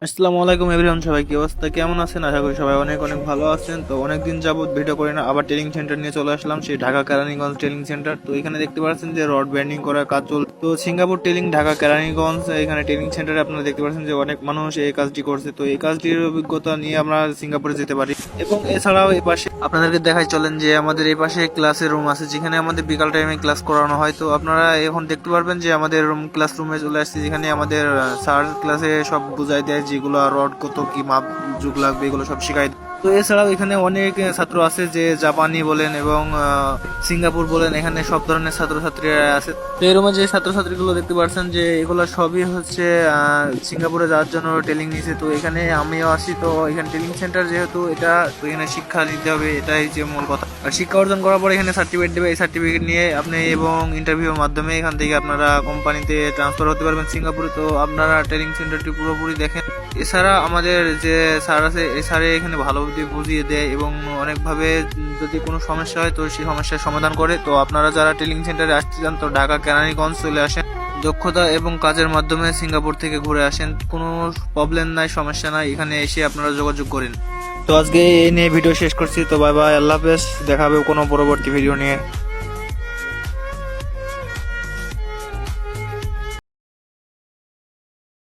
আসসালামু আলাইকুম এভরিওয়ান, সবাই কি অবস্থা, কেমন আছেন? আশা করি সবাই অনেক অনেক ভালো আছেন। তো অনেকদিন যাবত ভিডিও করি না, আবার ট্রেনিং সেন্টার নিয়ে চলে আসলাম, সেই ঢাকা কেরানীগঞ্জ ট্রেনিং সেন্টার। তো এখানে দেখতে পাচ্ছেন যে রড ব্যান্ডিং করার কাজ চলছে। তো সিঙ্গাপুর ট্রেনিং ঢাকা কেরানীগঞ্জ এখানে ট্রেনিং সেন্টারে আপনারা দেখতে পাচ্ছেন যে অনেক মানুষ এই কাজটি করছে। তো এই কাজটির অভিজ্ঞতা নিয়ে আমরা সিঙ্গাপুরে যেতে পারি। এবং এছাড়াও এই পাশে আপনাদেরকে দেখাই চলেন যে আমাদের এই পাশে ক্লাসের রুম আছে, যেখানে আমাদের বিকাল টাইমে ক্লাস করানো হয়। তো আপনারা এখন দেখতে পারবেন যে আমাদের ক্লাসরুমে চলে আসছে, যেখানে আমাদের স্যার ক্লাসে সব বুঝাই দেয়, যেগুলো রড কত কি মাপ যুগ লাগবে এগুলো সব শিখাই দেয়। তো এছাড়াও এখানে অনেক ছাত্র আছে, যে জাপানি বলেন এবং সিঙ্গাপুর বলেন, এখানে সব ধরনের ছাত্রছাত্রীরা আছে। তো এই রুমে যে ছাত্রছাত্রীগুলো দেখতে পাচ্ছেন যে এগুলো সবই হচ্ছে সিঙ্গাপুরে যাওয়ার জন্য ট্রেনিং নিছে। তো এখানে আমিও আসি, তো এখানে ট্রেনিং সেন্টার যেহেতু এটা, তো এখানে শিক্ষা নিতে হবে, এটাই যে মূল কথা। আর শিক্ষা অর্জন করার পর এখানে সার্টিফিকেট দেবে, এই সার্টিফিকেট নিয়ে আপনি এবং ইন্টারভিউর মাধ্যমে এখান থেকে আপনারা কোম্পানিতে ট্রান্সফার হতে পারবেন সিঙ্গাপুরে। তো আপনারা ট্রেনিং সেন্টারটি পুরোপুরি দেখেন। এছাড়া আমাদের যে স্যার আছে, এই স্যারে এখানে ভালো বুঝিয়ে দেয় এবং অনেকভাবে যদি কোনো সমস্যা হয় তো সেই সমস্যার সমাধান করে। তো আপনারা যারা ট্রেনিং সেন্টারে আসতে চান, তো ঢাকা কেরানীগঞ্জ চলে আসেন। দক্ষতা এবং কাজের মাধ্যমে সিঙ্গাপুর থেকে ঘুরে আসেন, কোনো প্রবলেম নাই, সমস্যা নাই, এখানে এসে আপনারা যোগাযোগ করেন। তো আজকে এই নিয়ে ভিডিও শেষ করছি। তো বাই বাই, আল্লাহ হাফেজ, দেখা হবে কোনো পরবর্তী ভিডিও নিয়ে।